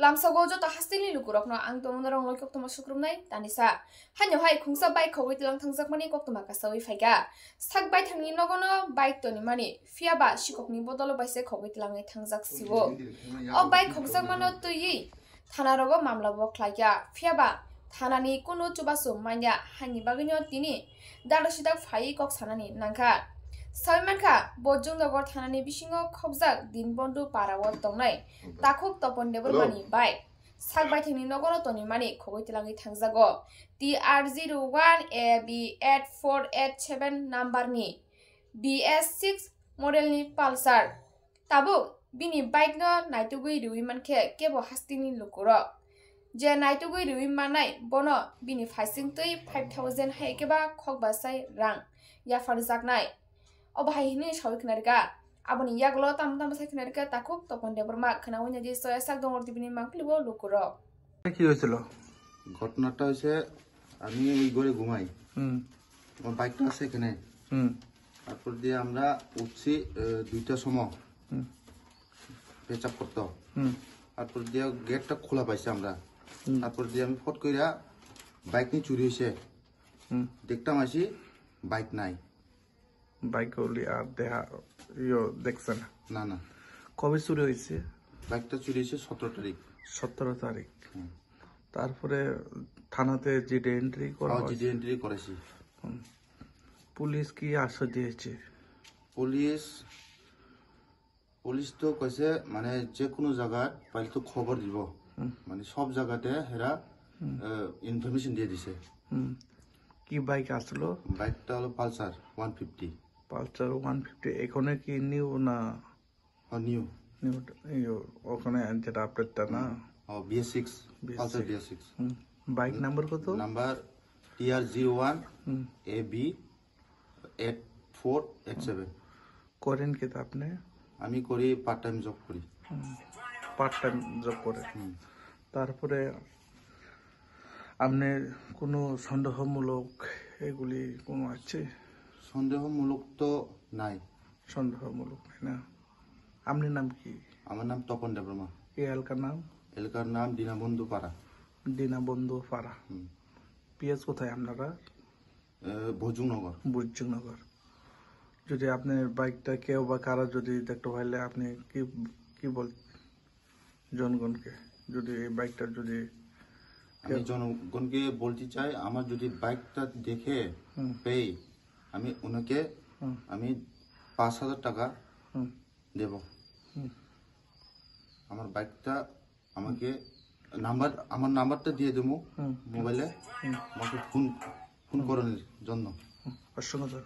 lamsago jo ta hastili lukurok no ang tomon rong loi koktoma sukrumnai tanisa hanyo hai khungsa bike khogoi tilang thangjak mani koktoma kasawi phaiga sak bai thangni nogono bike toni mani fiaba sikokni bodolo baise khogoi tilang thangjak sibo o bike khogjak mano tui thana rogo mamla bo khlaiya fiaba thanani kono chubasu manya hani bagino tini dalosida phai kok sanani nangka Sawimanka Bojongnagar thanani bisingo khobjak dinbondu parawo tongnai takhuk topon debormani bai sakbai thingni nogono toni mani khogoi tilangi thangjago TR01AB8487 number ni BS6 model ni Pulsar tabu bini bike no naitugui riwi manke kebo hastini lukuro je naitugui riwi manai bono bini phasing tui 5000 haikeba khokbasai rang ya farjaknai Obahini shawik narga aboni yaglo tam sak narga takuk topon deborma khanawinya di soya sak dongor dibini mangplibo lukuro কি হয়েছিল ঘটনাটা হয়েছে আমি এই ঘরে ঘুমাই আমার বাইকটা আছে এখানে তারপর দিয়ে আমরা উঠছি 2টার সময় পেচাপ করতে তারপর দিয়ে গেটটা খোলা পাইছি আমরা তারপর দিয়ে আমি ফট কইরা বাইক নিয়ে চুরি হয়েছে দেখতাম আসি বাইক নাই বাইক ওলি আর দেখছেন না না কবে চুরি হয়েছে বাইকটা চুরি হয়েছে 17 তারিখ 17 তারিখ তারপরে থানাতে জিডি এন্ট্রি করা জিডি এন্ট্রি করেছি পুলিশ কি আশ্বাস দিয়েছে পুলিশ তো কইছে মানে যে কোনো জায়গায় পাইলে তো খবর দিব মানে সব জায়গাতে হেরা ইনফরমেশন দিয়ে দিছে কি বাইক আসলো বাইকটা হলো পালসার 150 পালসার 150 এখানে কি নিউ না নিউ ওখানে যেটা আপডেটটা না BS6 Pulsar BS6 bike number কত নাম্বার TR01 AB8487 করেন কি আপনি আমি করি পার্ট টাইম জব করি তারপরে আপনি কোনো সন্দেহমূলক এগুলি কোনো আছে সন্দেহমূলক তো নাই সন্দেহমূলক না আপনার নাম কি আমার নাম তপন দেববর্মা এই এলাকার নাম দীনবন্ধু পাড়া পিএস কোথায় আপনারা ভোজনগর যদি আপনার বাইকটা কেউ বা কারা যদি দেখতে পাইলে আপনি কি বল জনগণকে যদি এই বাইকটা যদি আমি জনগণকে বলতে চাই আমার যদি বাইকটা দেখে পেয়ে আমি ওনাকে আমি 5000 টাকা দেব আমার বাইকটা আমাকে আমার নাম্বারটা দিয়ে দেবো মোবাইলে আমাকে ফোন করার জন্য অসংখ্য